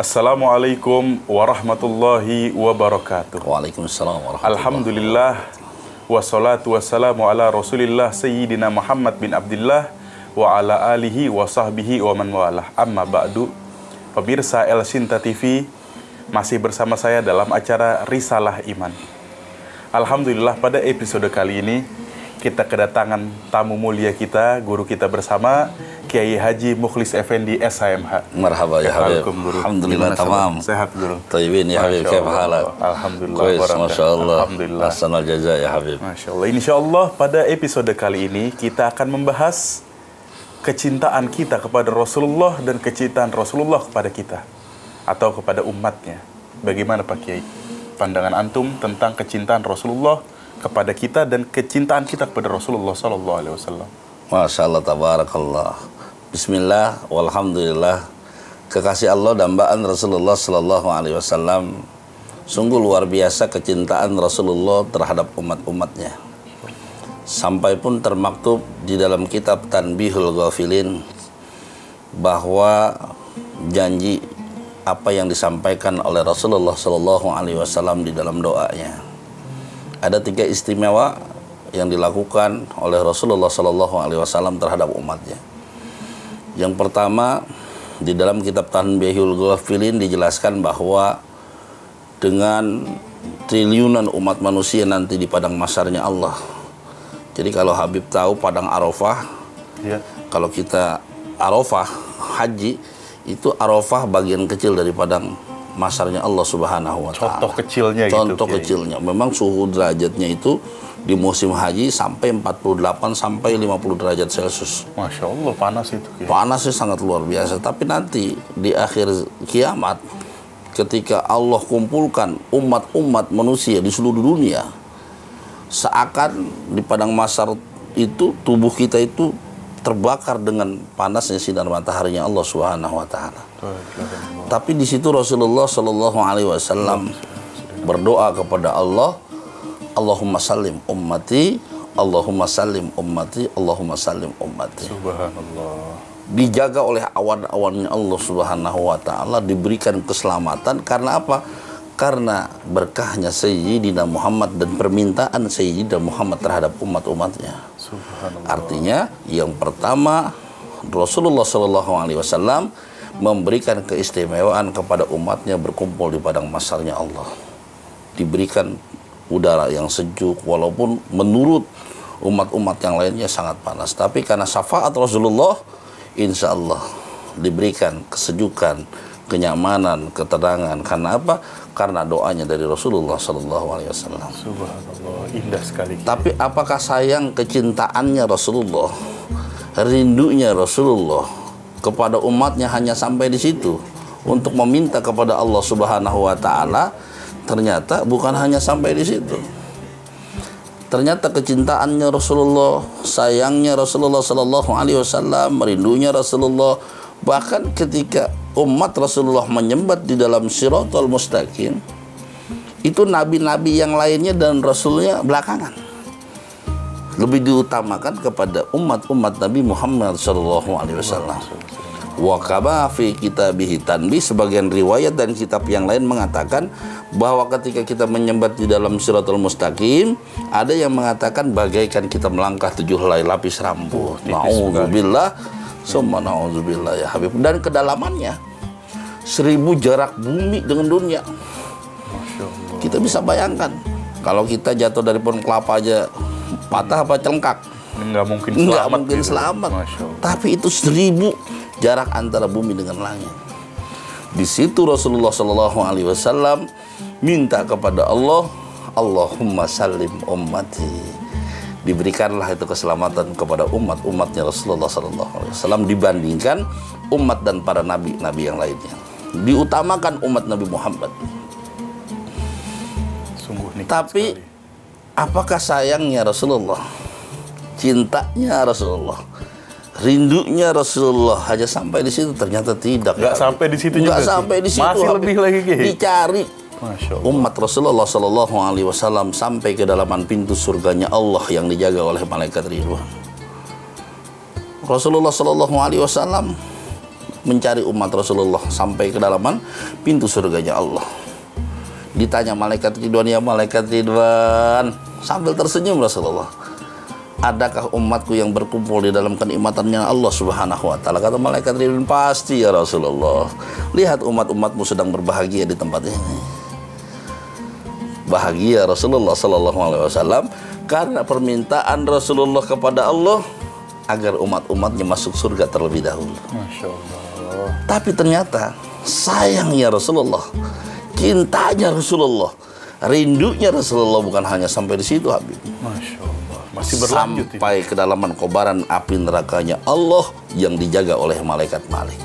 Assalamualaikum warahmatullahi wabarakatuh. Waalaikumsalam warahmatullahi Alhamdulillah wassalatu wassalamu ala Rasulillah Sayyidina Muhammad bin Abdullah wa ala alihi wa sahbihi wa man walah. Amma ba'du. Pemirsa El Sinta TV, masih bersama saya dalam acara Risalah Iman. Alhamdulillah, pada episode kali ini kita kedatangan tamu mulia kita, guru kita bersama, Kiai Haji Mukhlis Effendi SHMH. Marhaba ya Habib. Alhamdulillah tamam. Sehat guru. Tayyibin ya Habib, kaya halak. Alhamdulillah. Masya Allah. Alhamdulillah. Ahsanal jaza ya Habib. Masya Allah. Insya Allah pada episode kali ini kita akan membahas kecintaan kita kepada Rasulullah dan kecintaan Rasulullah kepada kita atau kepada umatnya. Bagaimana Pak Kiai pandangan antum tentang kecintaan Rasulullah kepada kita dan kecintaan kita kepada Rasulullah Sallallahu Alaihi Wasallam? Masya Allah, tabarakallah. Bismillah, walhamdulillah. Kekasih Allah dambaan Rasulullah Sallallahu Alaihi Wasallam, sungguh luar biasa kecintaan Rasulullah terhadap umat-umatnya. Sampai pun termaktub di dalam kitab Tanbihul Ghafilin bahwa janji apa yang disampaikan oleh Rasulullah Sallallahu Alaihi Wasallam di dalam doanya. Ada 3 istimewa yang dilakukan oleh Rasulullah Sallallahu Alaihi Wasallam terhadap umatnya. Yang pertama, di dalam kitab Tanbihul Ghafilin dijelaskan bahwa dengan triliunan umat manusia nanti di padang mahsyarnya Allah. Jadi kalau Habib tahu padang Arafah, ya. Kalau kita Arafah haji, itu Arafah bagian kecil dari padang mahsyarnya Allah Subhanahu wa Ta'ala. Contoh kecilnya gitu. Contoh kecilnya. Memang suhu derajatnya itu di musim haji sampai 48 sampai 50 derajat Celcius. Masya Allah, panas itu. Panasnya sangat luar biasa. Tapi nanti di akhir kiamat, ketika Allah kumpulkan umat-umat manusia di seluruh dunia, seakan di padang mahsyar itu tubuh kita itu terbakar dengan panasnya sinar mataharinya Allah Subhanahu wa Ta'ala. Tapi di situ Rasulullah Sallallahu Alaihi Wasallam berdoa kepada Allah, Allahumma salim ummati, Allahumma salim ummati, Allahumma salim ummati. Subhanallah. Dijaga oleh awan-awannya Allah Subhanahu wa Ta'ala, diberikan keselamatan. Karena apa? Karena berkahnya Sayyidina Muhammad dan permintaan Sayyidina Muhammad terhadap umat-umatnya. Artinya yang pertama, Rasulullah Sallallahu Alaihi Wasallam memberikan keistimewaan kepada umatnya berkumpul di padang mahsyarnya Allah. Diberikan udara yang sejuk walaupun menurut umat-umat yang lainnya sangat panas. Tapi karena syafaat Rasulullah, insya Allah diberikan kesejukan, kenyamanan, ketenangan. Karena apa? Karena doanya dari Rasulullah Sallallahu Alaihi Wasallam. Subhanallah, indah sekali. Tapi apakah sayang kecintaannya Rasulullah, rindunya Rasulullah kepada umatnya hanya sampai di situ untuk meminta kepada Allah Subhanahu wa Ta'ala? Ternyata bukan hanya sampai di situ. Ternyata kecintaannya Rasulullah, sayangnya Rasulullah Sallallahu Alaihi Wasallam, rindunya Rasulullah, bahkan ketika umat Rasulullah menyembat di dalam Shiratal Mustaqim, itu nabi-nabi yang lainnya dan Rasulnya belakangan. Lebih diutamakan kepada umat-umat Nabi Muhammad Sallallahu Alaihi Wasallam. Wa kama fi kitabihi tanbih, sebagian riwayat dan kitab yang lain mengatakan bahwa ketika kita menyembat di dalam Shiratal Mustaqim, ada yang mengatakan bagaikan kita melangkah 7 helai lapis rambut. Nauzubillah, summa nauzubillah ya Habib. Dan kedalamannya 1000 jarak bumi dengan dunia. Kita bisa bayangkan kalau kita jatuh dari pohon kelapa aja patah apa cengkak, nggak mungkin selamat. Nggak mungkin gitu. Selamat. Tapi itu 1000 jarak antara bumi dengan langit. Di situ Rasulullah Sallallahu Alaihi Wasallam minta kepada Allah, Allahumma salim ummati. Diberikanlah itu keselamatan kepada umat-umatnya Rasulullah Sallallahu Alaihi Wasallam dibandingkan umat dan para nabi-nabi yang lainnya. Diutamakan umat Nabi Muhammad. Tapi sekali. Apakah sayangnya Rasulullah, cintanya Rasulullah, rindunya Rasulullah hanya sampai di situ? Ternyata tidak. Nggak sampai di situ juga. Nggak sampai di situ. Masih lebih lagi. Dicari. Umat Rasulullah Sallallahu Alaihi Wasallam sampai ke dalaman pintu surganya Allah yang dijaga oleh malaikat Ridwan. Rasulullah Sallallahu Alaihi Wasallam mencari umat Rasulullah sampai ke dalaman pintu surganya Allah. Ditanya malaikat Ridwan, ya malaikat Ridwan, sambil tersenyum Rasulullah, adakah umatku yang berkumpul di dalam kenikmatannya Allah Subhanahu wa taala? Kata malaikat Ridwan, pasti ya Rasulullah. Lihat umat-umatmu sedang berbahagia di tempat ini. Bahagia Rasulullah sallallahu alaihi wasallam karena permintaan Rasulullah kepada Allah agar umat-umatnya masuk surga terlebih dahulu. Masya Allah. Tapi ternyata sayangnya Rasulullah, cintanya Rasulullah, rindunya Rasulullah bukan hanya sampai di situ, Habib. Masya Allah. Masih berlanjut sampai ke dalaman kobaran api nerakanya Allah yang dijaga oleh malaikat Malik.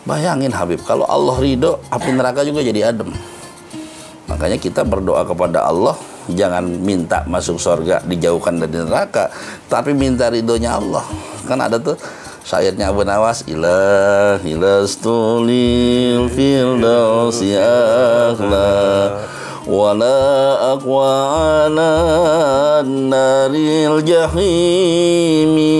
Bayangin Habib, kalau Allah ridho, api neraka juga jadi adem. Makanya kita berdoa kepada Allah, jangan minta masuk surga, dijauhkan dari neraka, tapi minta ridhonya Allah. Kan ada tuh syairnya Abu Nawas, ilastulil firdausi akhla wala aqwa ala naril jahimi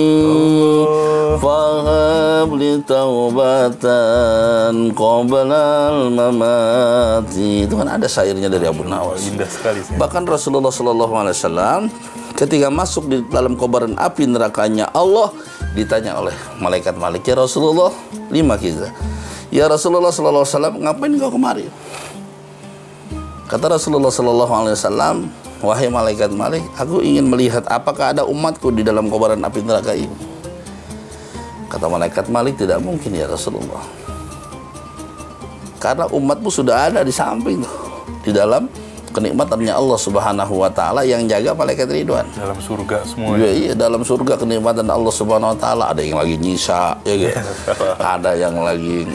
fahab li taubatan qoblal mamati. Itu kan ada syairnya dari Abu Nawas. Indah sekali. Bahkan Rasulullah SAW ketika masuk di dalam kobaran api nerakanya Allah, ditanya oleh malaikat Malik, ya Rasulullah, 5 kita. Ya Rasulullah SAW, ngapain kau kemari? Kata Rasulullah SAW, wahai malaikat Malik, aku ingin melihat apakah ada umatku di dalam kobaran api neraka ini. Kata malaikat Malik, tidak mungkin ya Rasulullah, karena umatmu sudah ada di samping tuh, di dalam kenikmatannya Allah Subhanahu wa taala yang jaga malaikat Ridwan. Dalam surga semua. Iya, dalam surga kenikmatan Allah Subhanahu wa taala. Ada yang lagi nyisa, ya gitu. Ada yang lagi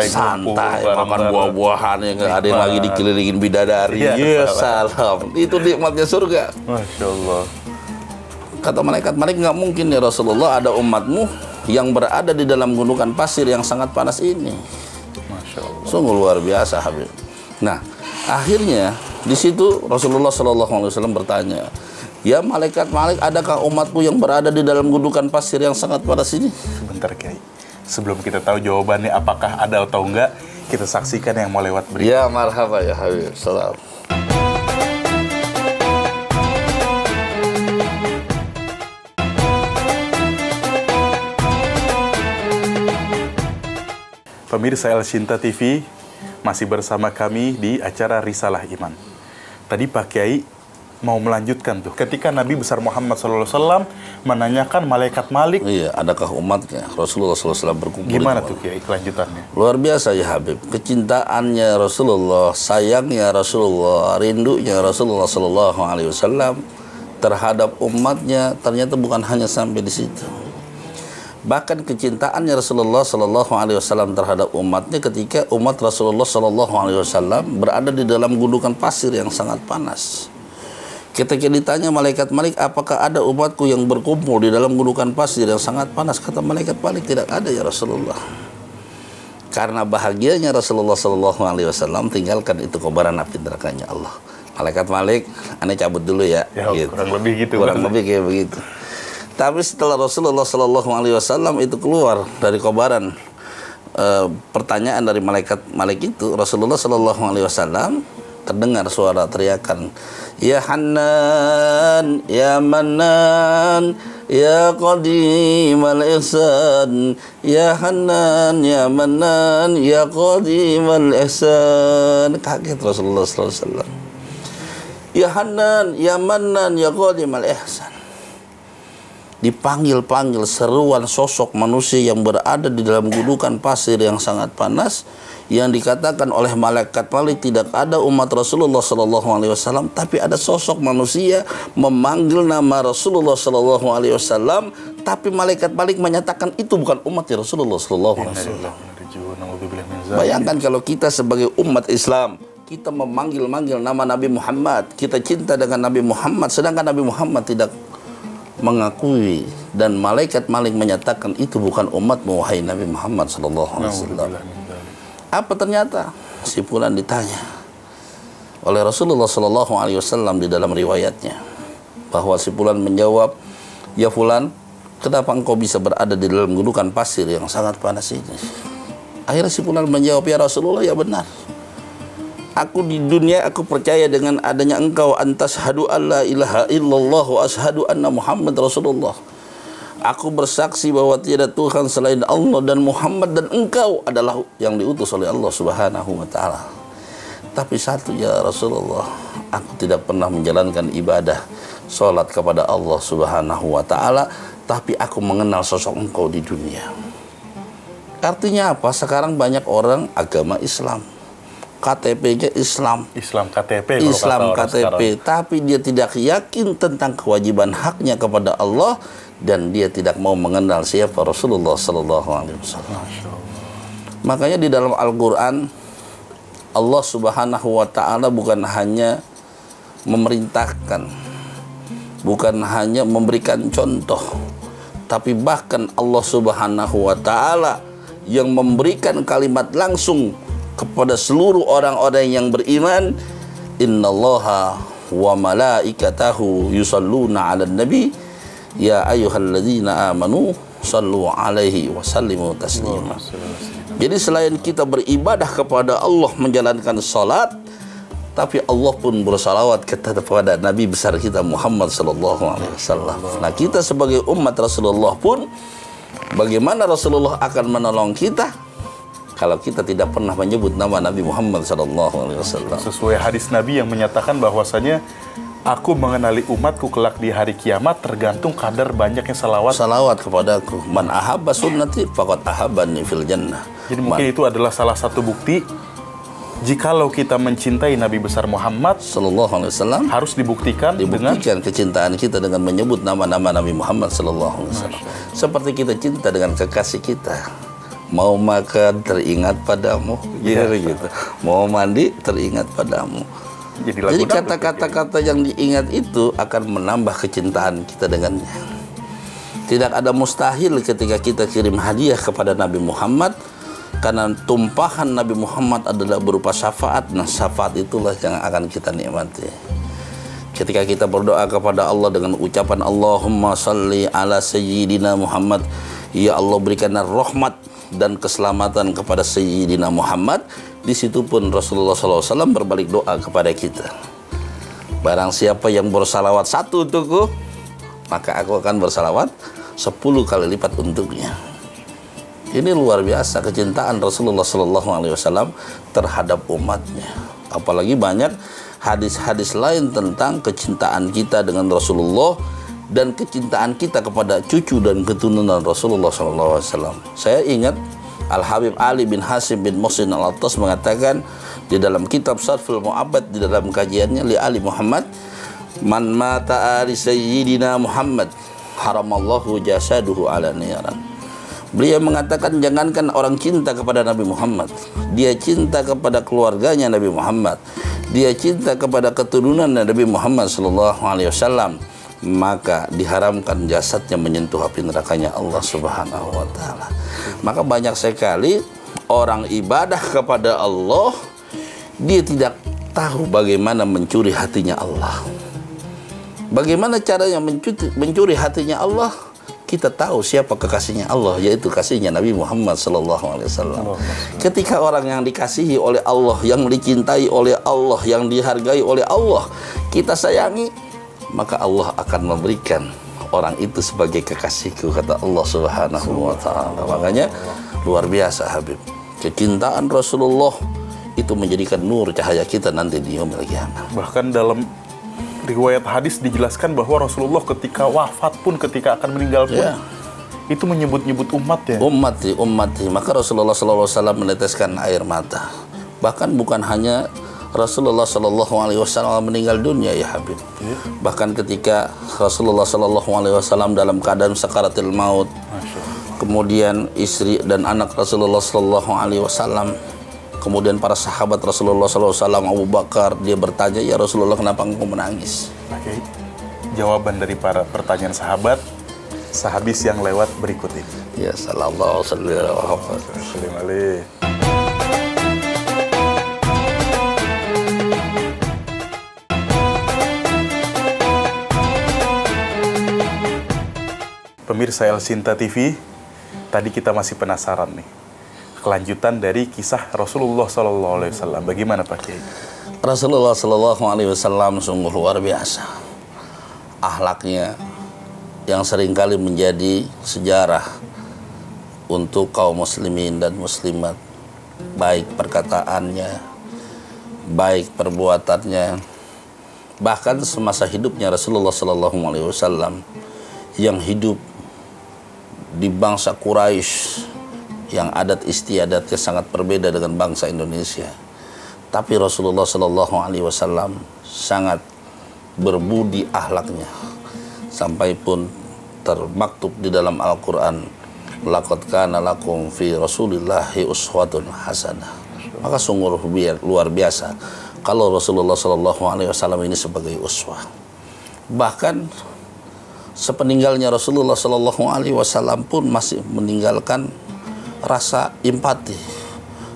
santai makan buah-buahan, ada yang lagi dikelilingin bidadari. Ya, salam. Itu nikmatnya surga. Masya Allah. Kata malaikat Malik, nggak mungkin ya Rasulullah ada umatmu yang berada di dalam gundukan pasir yang sangat panas ini. Masya Allah. Sungguh luar biasa, Habib. Nah, akhirnya di situ Rasulullah SAW bertanya, ya malaikat Malik, adakah umatku yang berada di dalam gundukan pasir yang sangat panas ini? Sebentar Kiai, sebelum kita tahu jawabannya apakah ada atau enggak, kita saksikan yang mau lewat berikut. Ya marhaba ya Habib. Salam. Pemirsa El Shinta TV, masih bersama kami di acara Risalah Iman. Tadi Pak Kiai mau melanjutkan tuh, ketika Nabi besar Muhammad SAW menanyakan malaikat Malik, iya, adakah umatnya Rasulullah SAW berkumpul? Gimana tuh Kiai kelanjutannya? Luar biasa ya Habib, kecintaannya Rasulullah, sayangnya Rasulullah, rindunya Rasulullah SAW terhadap umatnya ternyata bukan hanya sampai di situ. Bahkan kecintaannya Rasulullah SAW terhadap umatnya ketika umat Rasulullah SAW berada di dalam gundukan pasir yang sangat panas. Ketika ditanya malaikat Malik, apakah ada umatku yang berkumpul di dalam gundukan pasir yang sangat panas? Kata malaikat Malik, tidak ada ya Rasulullah. Karena bahagianya Rasulullah SAW tinggalkan itu kobaran api nerakanya Allah. Malaikat Malik, aneh cabut dulu ya. Gitu. Kurang lebih gitu. Kurang lebih kayak begitu. Tapi setelah Rasulullah SAW itu keluar dari kobaran, pertanyaan dari malaikat Malik itu, Rasulullah SAW terdengar suara teriakan, ya Hannan, ya Mannan, ya Qadimal Ihsan, ya Hannan, ya Mannan, ya Qadimal Ihsan. Kaget Rasulullah SAW. Ya Hannan, ya Mannan, ya Qadimal Ihsan. Dipanggil-panggil seruan sosok manusia yang berada di dalam gundukan pasir yang sangat panas, yang dikatakan oleh malaikat Malik tidak ada umat Rasulullah SAW, tapi ada sosok manusia memanggil nama Rasulullah SAW, tapi malaikat Malik menyatakan itu bukan umat Rasulullah SAW. Bayangkan kalau kita sebagai umat Islam, kita memanggil-manggil nama Nabi Muhammad, kita cinta dengan Nabi Muhammad, sedangkan Nabi Muhammad tidak mengakui, dan malaikat Malik menyatakan itu bukan umatmu wahai Nabi Muhammad SAW. Apa ternyata? Si fulan ditanya oleh Rasulullah SAW di dalam riwayatnya, bahwa si fulan menjawab, ya fulan, kenapa engkau bisa berada di dalam gundukan pasir yang sangat panas ini? Akhirnya si fulan menjawab, ya Rasulullah, ya benar. Aku di dunia aku percaya dengan adanya engkau, antashhadu alla ilaha illallah wa ashhadu anna Muhammad Rasulullah. Aku bersaksi bahwa tiada Tuhan selain Allah dan Muhammad, dan engkau adalah yang diutus oleh Allah Subhanahu wa taala. Tapi satu, ya Rasulullah, aku tidak pernah menjalankan ibadah salat kepada Allah Subhanahu wa taala, tapi aku mengenal sosok engkau di dunia. Artinya apa? Sekarang banyak orang agama Islam, KTP-nya Islam, KTP, Islam KTP, tapi dia tidak yakin tentang kewajiban haknya kepada Allah, dan dia tidak mau mengenal siapa Rasulullah Sallallahu Alaihi Wasallam. Makanya di dalam Al-Quran Allah Subhanahu Wa Taala bukan hanya memerintahkan, bukan hanya memberikan contoh, tapi bahkan Allah Subhanahu Wa Taala yang memberikan kalimat langsung kepada seluruh orang-orang yang beriman. Innallaha wa malaikatahu yusalluna 'alan nabi ya ayyuhalladzina amanu sallu alaihi wa sallimu taslima. Jadi selain kita beribadah kepada Allah menjalankan salat, tapi Allah pun bersalawat kepada Nabi besar kita Muhammad sallallahu alaihi wasallam. Nah, kita sebagai umat Rasulullah pun, bagaimana Rasulullah akan menolong kita kalau kita tidak pernah menyebut nama Nabi Muhammad sallallahu alaihi wasallam? Sesuai hadis Nabi yang menyatakan bahwasanya aku mengenali umatku kelak di hari kiamat tergantung kadar banyaknya salawat kepadaku. Man ahabba sunnati faqad ahabbani fil jannah. Jadi mungkin itu adalah salah satu bukti jikalau kita mencintai Nabi besar Muhammad sallallahu alaihi wasallam, harus dibuktikan dengan kecintaan kita dengan menyebut nama-nama Nabi Muhammad sallallahu alaihi wasallam. Seperti kita cinta dengan kekasih kita. Mau makan teringat padamu, gitu. Mau mandi teringat padamu. Jadi kata-kata yang diingat itu akan menambah kecintaan kita dengannya. Tidak ada mustahil ketika kita kirim hadiah kepada Nabi Muhammad, karena tumpahan Nabi Muhammad adalah berupa syafaat. Nah, syafaat itulah yang akan kita nikmati. Ketika kita berdoa kepada Allah dengan ucapan Allahumma salli ala sayyidina Muhammad, ya Allah berikanlah rahmat dan keselamatan kepada Sayyidina Muhammad. Di situ pun Rasulullah SAW berbalik doa kepada kita. Barang siapa yang bersalawat satu untukku, maka aku akan bersalawat 10 kali lipat untuknya. Ini luar biasa kecintaan Rasulullah SAW terhadap umatnya. Apalagi banyak hadis-hadis lain tentang kecintaan kita dengan Rasulullah dan kecintaan kita kepada cucu dan keturunan Rasulullah SAW. Saya ingat Al-Habib Ali bin Hasim bin Muhsin Al-Attas mengatakan di dalam kitab Sarful Mu'abbad, di dalam kajiannya li Ali Muhammad, man mata ali sayyidina Muhammad haramallahu jasaduhu ala niran. Beliau mengatakan, jangankan orang cinta kepada Nabi Muhammad, dia cinta kepada keluarganya Nabi Muhammad, dia cinta kepada keturunan Nabi Muhammad sallallahu alaihi wasallam, maka diharamkan jasadnya menyentuh api nerakanya Allah Subhanahu wa taala. Maka banyak sekali orang ibadah kepada Allah, dia tidak tahu bagaimana mencuri hatinya Allah. Bagaimana caranya mencuri hatinya Allah? Kita tahu siapa kekasihnya Allah, yaitu kasihnya Nabi Muhammad sallallahu alaihi wasallam. Ketika orang yang dikasihi oleh Allah, yang dicintai oleh Allah, yang dihargai oleh Allah, kita sayangi, maka Allah akan memberikan orang itu sebagai kekasihku, kata Allah Subhanahu wa taala. Makanya luar biasa Habib. Kecintaan Rasulullah itu menjadikan nur cahaya kita nanti di yaumil qiyamah. Bahkan dalam riwayat hadis dijelaskan bahwa Rasulullah ketika wafat pun, ketika akan meninggal pun, itu menyebut-nyebut umat ya. Ummati. Maka Rasulullah SAW meneteskan air mata. Bahkan bukan hanya Rasulullah Shallallahu Alaihi Wasallam meninggal dunia ya Habib. Bahkan ketika Rasulullah Shallallahu Alaihi Wasallam dalam keadaan sakaratil maut, kemudian istri dan anak Rasulullah Shallallahu Alaihi Wasallam, kemudian para sahabat Rasulullah Shallallahu Alaihi Wasallam, Abu Bakar, dia bertanya, ya Rasulullah, kenapa engkau menangis? Oke. Jawaban dari para pertanyaan sahabat sehabis yang lewat berikut ini. Ya sallallahu alaihi wasallam. Pemirsa Pemirsa El Sinta TV, tadi kita masih penasaran nih, kelanjutan dari kisah Rasulullah SAW. Bagaimana Pak Kiai? Rasulullah SAW sungguh luar biasa. Akhlaknya yang seringkali menjadi sejarah untuk kaum muslimin dan muslimat, baik perkataannya, baik perbuatannya. Bahkan semasa hidupnya Rasulullah SAW yang hidup di bangsa Quraisy yang adat istiadatnya sangat berbeda dengan bangsa Indonesia, tapi Rasulullah SAW sangat berbudi akhlaknya, sampai pun termaktub di dalam Al-Quran, laqad kana lakum fi Rasulillahi uswatun hasanah. Maka sungguh luar biasa kalau Rasulullah SAW ini sebagai uswah. Bahkan sepeninggalnya Rasulullah SAW pun masih meninggalkan rasa empati,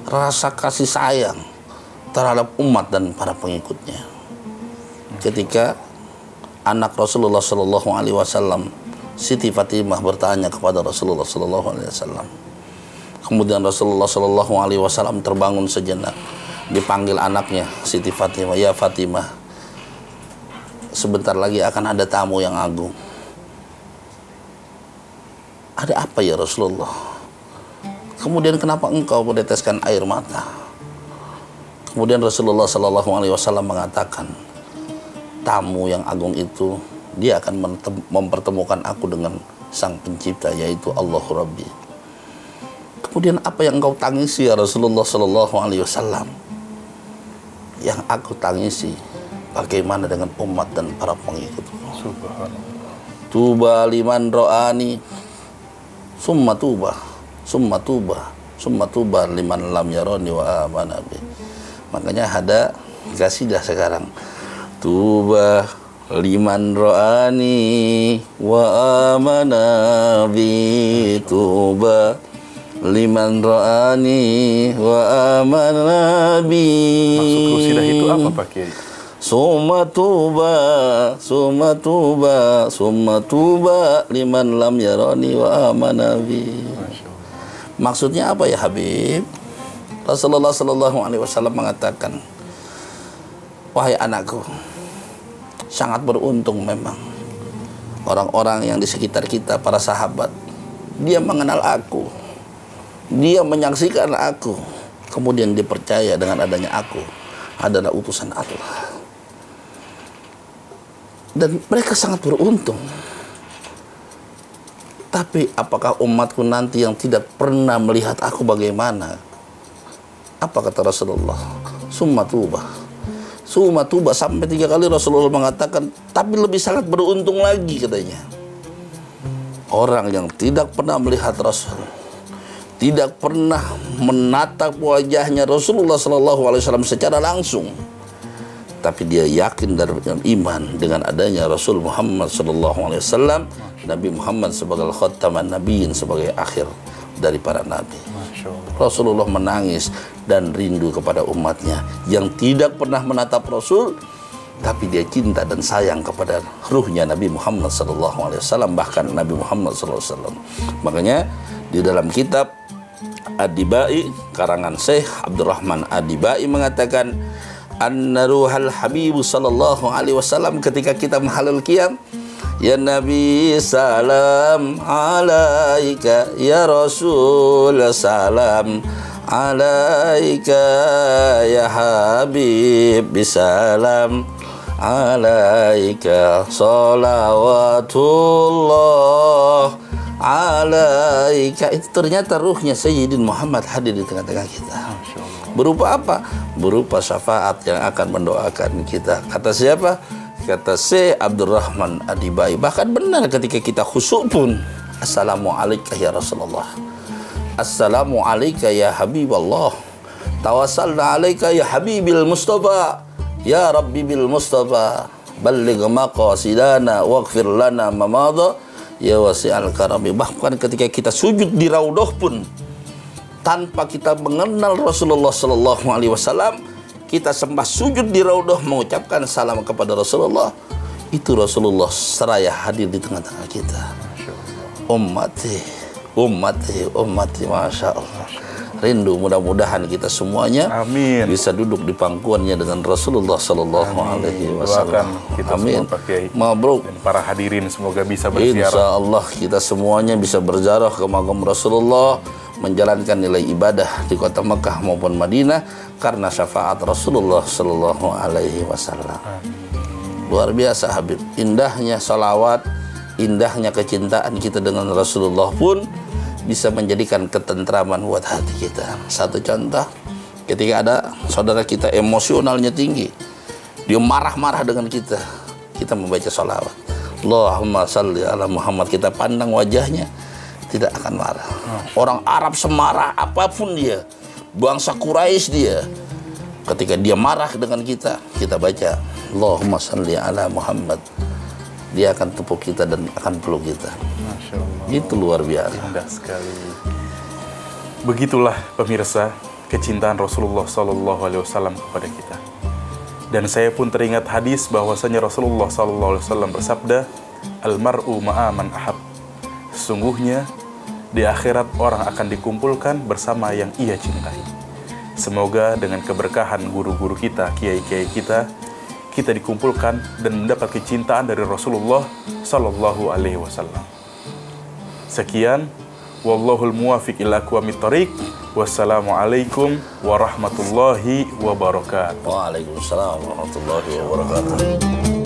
rasa kasih sayang terhadap umat dan para pengikutnya. Ketika anak Rasulullah SAW, Siti Fatimah, bertanya kepada Rasulullah SAW, kemudian Rasulullah SAW terbangun sejenak, dipanggil anaknya Siti Fatimah, "Ya Fatimah, sebentar lagi akan ada tamu yang agung." "Ada apa ya Rasulullah?" "Kemudian kenapa engkau meneteskan air mata?" Kemudian Rasulullah SAW mengatakan, "Tamu yang agung itu, dia akan mempertemukan aku dengan sang pencipta, yaitu Allah Rabbi." "Kemudian apa yang engkau tangisi ya Rasulullah SAW?" "Yang aku tangisi, bagaimana dengan umat dan para pengikutku. Tuba liman ro'ani, summa tuba, summa tuba, summa tuba liman lam yaroni wa amana bi." Makanya ada kasidah sekarang, tuba liman ro'ani wa amana bi, tuba liman ro'ani wa amana bi. Maksud kasidah itu apa Pak Kiai? Summa tuba, summa tuba, summa tuba liman lam yarani wa amana bi. Maksudnya apa ya Habib? Rasulullah SAW mengatakan, "Wahai anakku, sangat beruntung memang orang-orang yang di sekitar kita, para sahabat, dia mengenal aku, dia menyaksikan aku, kemudian dia percaya dengan adanya aku adalah utusan Allah. Dan mereka sangat beruntung. Tapi apakah umatku nanti yang tidak pernah melihat aku bagaimana?" Apa kata Rasulullah? Summa tuba. Summa tuba, sampai 3 kali Rasulullah mengatakan, tapi lebih sangat beruntung lagi katanya orang yang tidak pernah melihat Rasul, tidak pernah menatap wajahnya Rasulullah SAW secara langsung, tapi dia yakin dan iman dengan adanya Rasul Muhammad SAW, Nabi Muhammad sebagai khataman nabiyyin, sebagai akhir dari para nabi. Rasulullah menangis dan rindu kepada umatnya yang tidak pernah menatap Rasul, tapi dia cinta dan sayang kepada ruhnya Nabi Muhammad SAW, bahkan Nabi Muhammad SAW. Makanya di dalam kitab Ad-Dibai karangan Syekh Abdurrahman Ad-Dibai mengatakan, anna ruhal habibu sallallahu alaihi wasallam, ketika kita menghalal qiyam, ya Nabi salam alaika, ya Rasul salam alaika, ya Habib bisalam alaika, salawatullah alaika. Itu ternyata ruhnya Sayyidin Muhammad hadir di tengah-tengah kita. Berupa apa? Berupa syafaat yang akan mendoakan kita. Kata siapa? Kata Syekh Abdurrahman Ad-Dibai. Bahkan benar ketika kita khusyuk pun, assalamualaikum ya Rasulullah, assalamualaikum ya Habiballah, tawassalna alaika ya Habibil Mustafa, ya Rabbi bil Mustafa, balligh maqasidana waghfir lana mamada ya wasi'al karami. Bahkan ketika kita sujud di raudhah pun, tanpa kita mengenal Rasulullah SAW, kita sembah sujud di raudhah mengucapkan salam kepada Rasulullah, itu Rasulullah seraya hadir di tengah-tengah kita. ummati, ummati, ummati, masya Allah. Rindu, mudah-mudahan kita semuanya Amin. bisa duduk di pangkuannya dengan Rasulullah Sallallahu Alaihi Wasallam. Kita Amin. semua Pak Kiai. Mabruk. Dan para hadirin semoga bisa berziarah. Insya Allah kita semuanya bisa berziarah ke makam Rasulullah, menjalankan nilai ibadah di kota Mekah maupun Madinah karena syafaat Rasulullah Sallallahu Alaihi Wasallam. Luar biasa Habib. Indahnya salawat, indahnya kecintaan kita dengan Rasulullah pun bisa menjadikan ketentraman buat hati kita. Satu contoh, ketika ada saudara kita emosionalnya tinggi, dia marah-marah dengan kita membaca salawat. Allahumma salli ala Muhammad, kita pandang wajahnya, tidak akan marah. Orang Arab semarah apapun dia, bangsa Quraisy dia, ketika dia marah dengan kita baca Allahumma salli ala Muhammad, dia akan tepuk kita dan akan peluk kita. Masya Allah. Itu luar biasa. Indah sekali. Begitulah pemirsa kecintaan Rasulullah SAW kepada kita. Dan saya pun teringat hadis bahwasanya Rasulullah SAW bersabda, "Al-mar'u ma'aman ahab." Sesungguhnya di akhirat orang akan dikumpulkan bersama yang ia cintai. Semoga dengan keberkahan guru-guru kita, kiai-kiai kita dikumpulkan dan mendapat kecintaan dari Rasulullah Sallallahu Alaihi Wasallam. Sekian, wallahul muwafiq ila aqwamit thoriq. Wassalamualaikum warahmatullahi wabarakatuh. Waalaikumsalam warahmatullahi wabarakatuh.